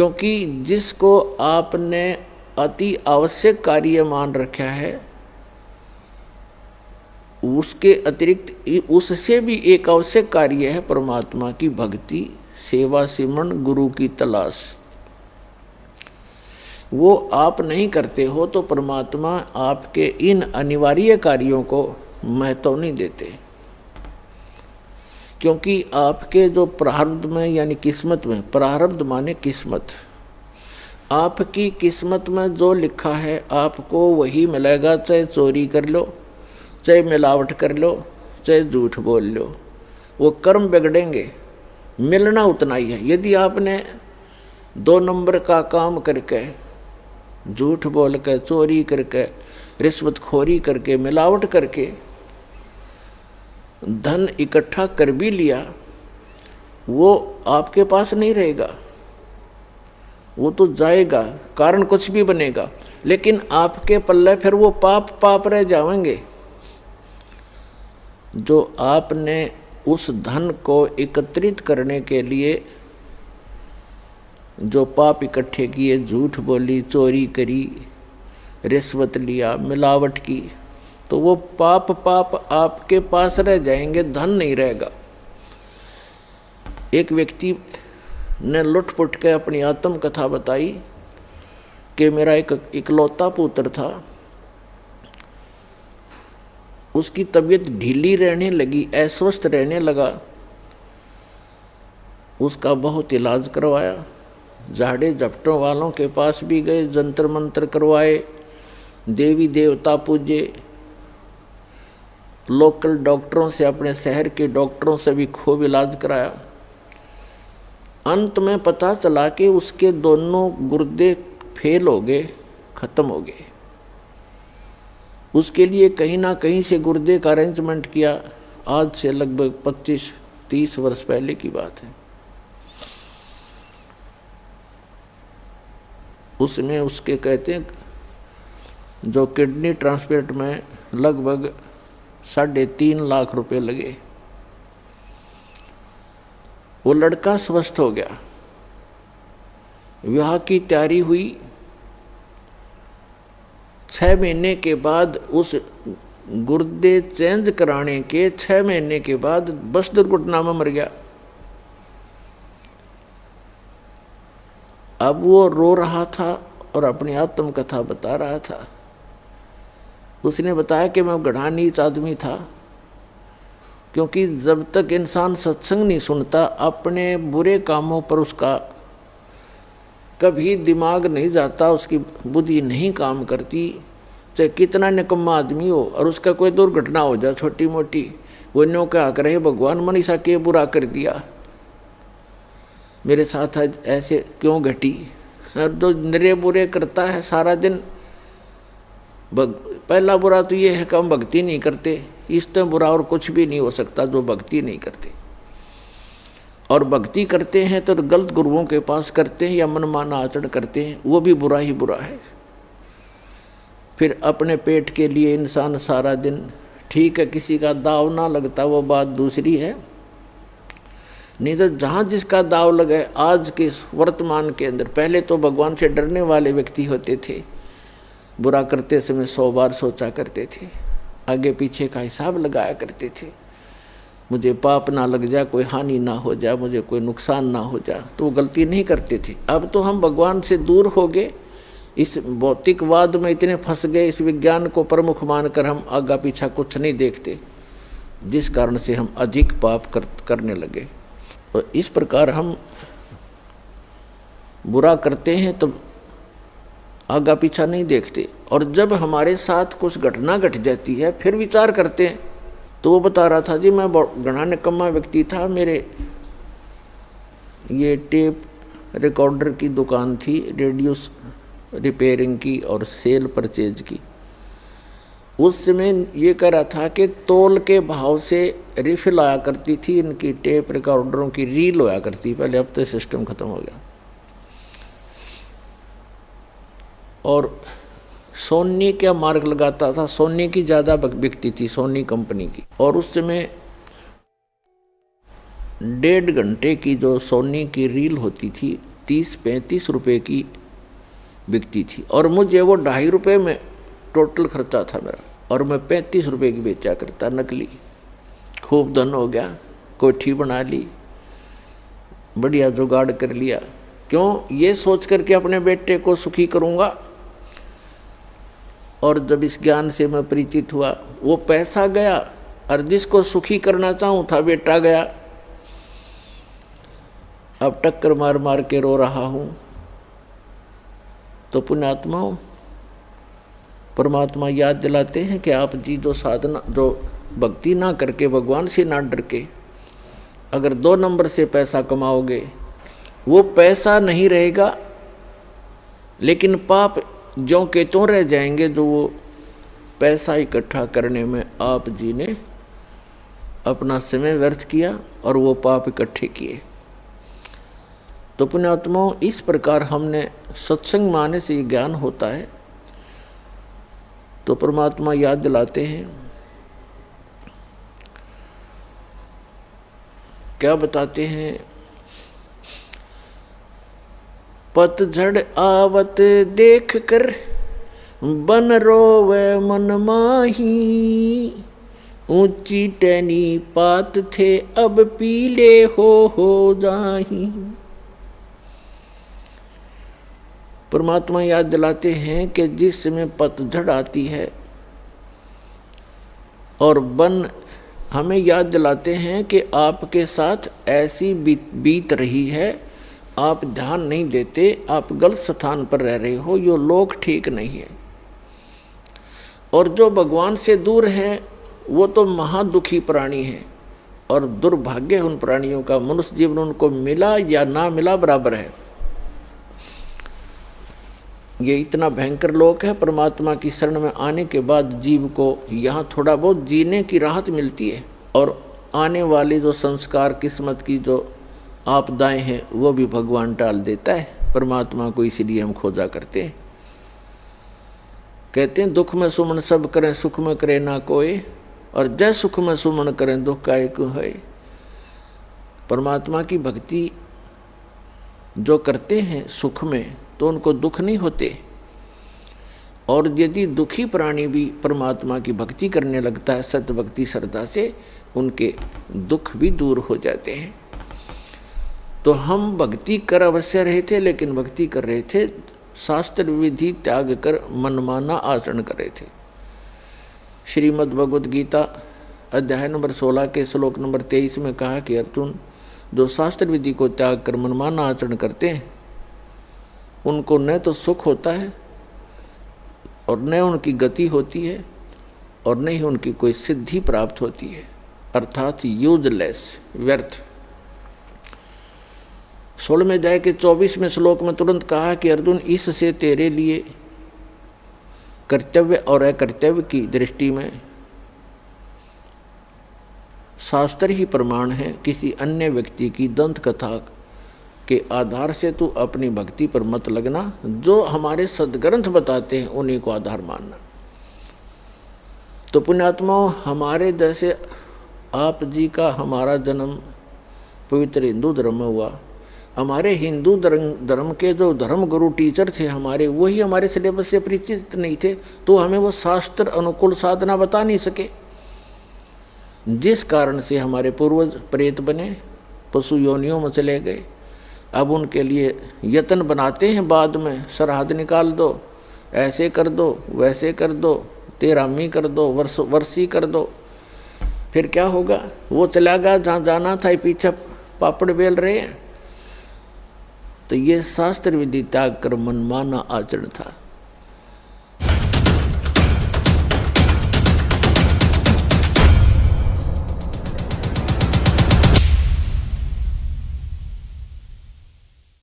क्योंकि जिसको आपने अति आवश्यक कार्य मान रखा है, उसके अतिरिक्त उससे भी एक आवश्यक कार्य है परमात्मा की भक्ति, सेवा, सिमरन, गुरु की तलाश। वो आप नहीं करते हो तो परमात्मा आपके इन अनिवार्य कार्यों को महत्व नहीं देते, क्योंकि आपके जो प्रारब्ध में यानी किस्मत में, प्रारब्ध माने किस्मत, आपकी किस्मत में जो लिखा है आपको वही मिलेगा, चाहे चोरी कर लो, चाहे मिलावट कर लो, चाहे झूठ बोल लो, वो कर्म बिगड़ेंगे, मिलना उतना ही है। यदि आपने 2 नंबर का काम करके, झूठ बोल के, चोरी करके, रिश्वतखोरी करके, मिलावट करके धन इकट्ठा कर भी लिया, वो आपके पास नहीं रहेगा, वो तो जाएगा, कारण कुछ भी बनेगा, लेकिन आपके पल्ले फिर वो पाप रह जाएंगे। जो आपने उस धन को एकत्रित करने के लिए जो पाप इकट्ठे किए, झूठ बोली, चोरी करी, रिश्वत लिया, मिलावट की, तो वो पाप आपके पास रह जाएंगे, धन नहीं रहेगा। एक व्यक्ति ने लुट-पुट के अपनी आत्म कथा बताई कि मेरा एक इकलौता पुत्र था, उसकी तबीयत ढीली रहने लगी, अस्वस्थ रहने लगा, उसका बहुत इलाज करवाया, झाड़े झपटों वालों के पास भी गए, जंतर मंत्र करवाए, देवी देवता पूजे, लोकल डॉक्टरों से, अपने शहर के डॉक्टरों से भी खूब इलाज कराया। अंत में पता चला कि उसके दोनों गुर्दे फेल हो गए, खत्म हो गए। उसके लिए कहीं ना कहीं से गुर्दे का अरेंजमेंट किया। आज से लगभग 25-30 वर्ष पहले की बात है। उसमें उसके कहते हैं जो किडनी ट्रांसप्लांट में लगभग 3.5 लाख रुपए लगे। वो लड़का स्वस्थ हो गया, विवाह की तैयारी हुई। 6 महीने के बाद, उस गुर्दे चेंज कराने के 6 महीने के बाद बस दुर्घटना में मर गया। अब वो रो रहा था और अपनी आत्मकथा बता रहा था। उसने बताया कि मैं गढ़ा नीच आदमी था, क्योंकि जब तक इंसान सत्संग नहीं सुनता, अपने बुरे कामों पर उसका कभी दिमाग नहीं जाता, उसकी बुद्धि नहीं काम करती, चाहे कितना निकम्मा आदमी हो, और उसका कोई दुर्घटना हो जाए छोटी मोटी, वो न्यों क्या करे, भगवान मनीषा के बुरा कर दिया, मेरे साथ आज ऐसे क्यों घटी। और जो निरे बुरे करता है सारा दिन, पहला बुरा तो ये है कि हम भक्ति नहीं करते, इससे बुरा और कुछ भी नहीं हो सकता जो भक्ति नहीं करते। और भक्ति करते हैं तो गलत गुरुओं के पास करते हैं या मनमाना आचरण करते हैं, वो भी बुरा ही बुरा है। फिर अपने पेट के लिए इंसान सारा दिन, ठीक है किसी का दाव ना लगता वो बात दूसरी है, नहीं तो जहाँ जिसका दाव लगे आज के वर्तमान के अंदर। पहले तो भगवान से डरने वाले व्यक्ति होते थे, बुरा करते समय 100 बार सोचा करते थे, आगे पीछे का हिसाब लगाया करते थे, मुझे पाप ना लग जाए, कोई हानि ना हो जाए, मुझे कोई नुकसान ना हो जाए, तो वो गलती नहीं करते थे। अब तो हम भगवान से दूर हो गए, इस भौतिकवाद में इतने फंस गए, इस विज्ञान को प्रमुख मानकर हम आगा पीछा कुछ नहीं देखते, जिस कारण से हम अधिक पाप करने लगे। तो इस प्रकार हम बुरा करते हैं तो आगा पीछा नहीं देखते, और जब हमारे साथ कुछ घटना घट जाती है फिर विचार करते हैं। तो वो बता रहा था जी मैं घना निकम्मा व्यक्ति था, मेरे ये टेप रिकॉर्डर की दुकान थी, रेडियो रिपेयरिंग की और सेल परचेज की। उस समय ये कह रहा था कि तोल के भाव से रिफिल आया करती थी, इनकी टेप रिकॉर्डरों की रील होया करती पहले, अब तो सिस्टम खत्म हो गया। और सोनी क्या मार्ग लगाता था, सोनी की ज़्यादा बिकती थी, सोनी कंपनी की। और उस समय 1.5 घंटे की जो सोनी की रील होती थी 30-35 रुपये की बिकती थी और मुझे वो 2.5 रुपये में टोटल खर्चा था मेरा, और मैं 35 रुपये की बेचा करता नकली। खूब धन हो गया, कोठी बना ली, बढ़िया जुगाड़ कर लिया। क्यों? ये सोच करके अपने बेटे को सुखी करूँगा। और जब इस ज्ञान से मैं परिचित हुआ, वो पैसा गया और जिसको सुखी करना चाहूँ था बेटा गया। अब टक्कर मार मार के रो रहा हूँ। तो पुण्यात्माओं, परमात्मा याद दिलाते हैं कि आप जी जो साधना, जो भक्ति ना करके, भगवान से ना डर के अगर 2 नंबर से पैसा कमाओगे, वो पैसा नहीं रहेगा, लेकिन पाप ज्यों के त्यों रह जाएंगे जो वो पैसा इकट्ठा करने में आप जी ने अपना समय व्यर्थ किया और वो पाप इकट्ठे किए। तो पुण्यात्माओं, इस प्रकार हमने सत्संग माने से ये ज्ञान होता है। तो परमात्मा याद दिलाते हैं, क्या बताते हैं? पतझड़ आवत देख कर बन रोवे मन माही, ऊंची टहनी पात थे अब पीले हो जाही। परमात्मा याद दिलाते हैं कि जिस समय पतझड़ आती है और वन हमें याद दिलाते हैं कि आपके साथ ऐसी बीत रही है, आप ध्यान नहीं देते, आप गलत स्थान पर रह रहे हो, यो लोग ठीक नहीं है। और जो भगवान से दूर है वो तो महादुखी प्राणी है, और दुर्भाग्य उन प्राणियों का। मनुष्य जीवन उनको मिला या ना मिला बराबर है। ये इतना भयंकर लोक है। परमात्मा की शरण में आने के बाद जीव को यहाँ थोड़ा बहुत जीने की राहत मिलती है, और आने वाले जो संस्कार, किस्मत की जो आपदाएं हैं, वो भी भगवान टाल देता है। परमात्मा को इसीलिए हम खोजा करते हैं। कहते हैं दुख में सुमन सब करें, सुख में करे ना कोई, और जय सुख में सुमन करें दुख काहे को है। परमात्मा की भक्ति जो करते हैं सुख में, तो उनको दुख नहीं होते। और यदि दुखी प्राणी भी परमात्मा की भक्ति करने लगता है सत्य भक्ति श्रद्धा से, उनके दुख भी दूर हो जाते हैं। तो हम भक्ति कर अवश्य रहे थे, लेकिन भक्ति कर रहे थे शास्त्र विधि त्याग कर मनमाना आचरण कर रहे थे। श्रीमद् भगवद गीता अध्याय नंबर 16 के श्लोक नंबर 23 में कहा कि अर्जुन, जो शास्त्र विधि को त्याग कर मनमाना आचरण करते हैं, उनको न तो सुख होता है और न उनकी गति होती है और न ही उनकी कोई सिद्धि प्राप्त होती है, अर्थात यूजलेस, व्यर्थ। 16वें अध्याय के 24वें श्लोक में तुरंत कहा कि अर्जुन, इससे तेरे लिए कर्तव्य और अकर्तव्य की दृष्टि में शास्त्र ही प्रमाण है। किसी अन्य व्यक्ति की दंत कथा के आधार से तू अपनी भक्ति पर मत लगना। जो हमारे सद्ग्रंथ बताते हैं उन्हीं को आधार मानना। तो पुण्यात्माओं, हमारे जैसे आप जी का हमारा जन्म पवित्र हिंदू धर्म में हुआ। हमारे हिंदू धर्म के जो धर्म गुरु टीचर थे हमारे, वही हमारे सिलेबस से परिचित नहीं थे, तो हमें वो शास्त्र अनुकूल साधना बता नहीं सके, जिस कारण से हमारे पूर्वज प्रेत बने, पशु योनियों में चले गए। अब उनके लिए यत्न बनाते हैं, बाद में सरहद निकाल दो, ऐसे कर दो, वैसे कर दो, तेरामी कर दो, वर्षी कर दो। फिर क्या होगा? वो चला गया जहाँ जाना था, पीछे पापड़ बेल रहे हैं। तो ये शास्त्र विधि त्याग कर मनमाना आचरण था।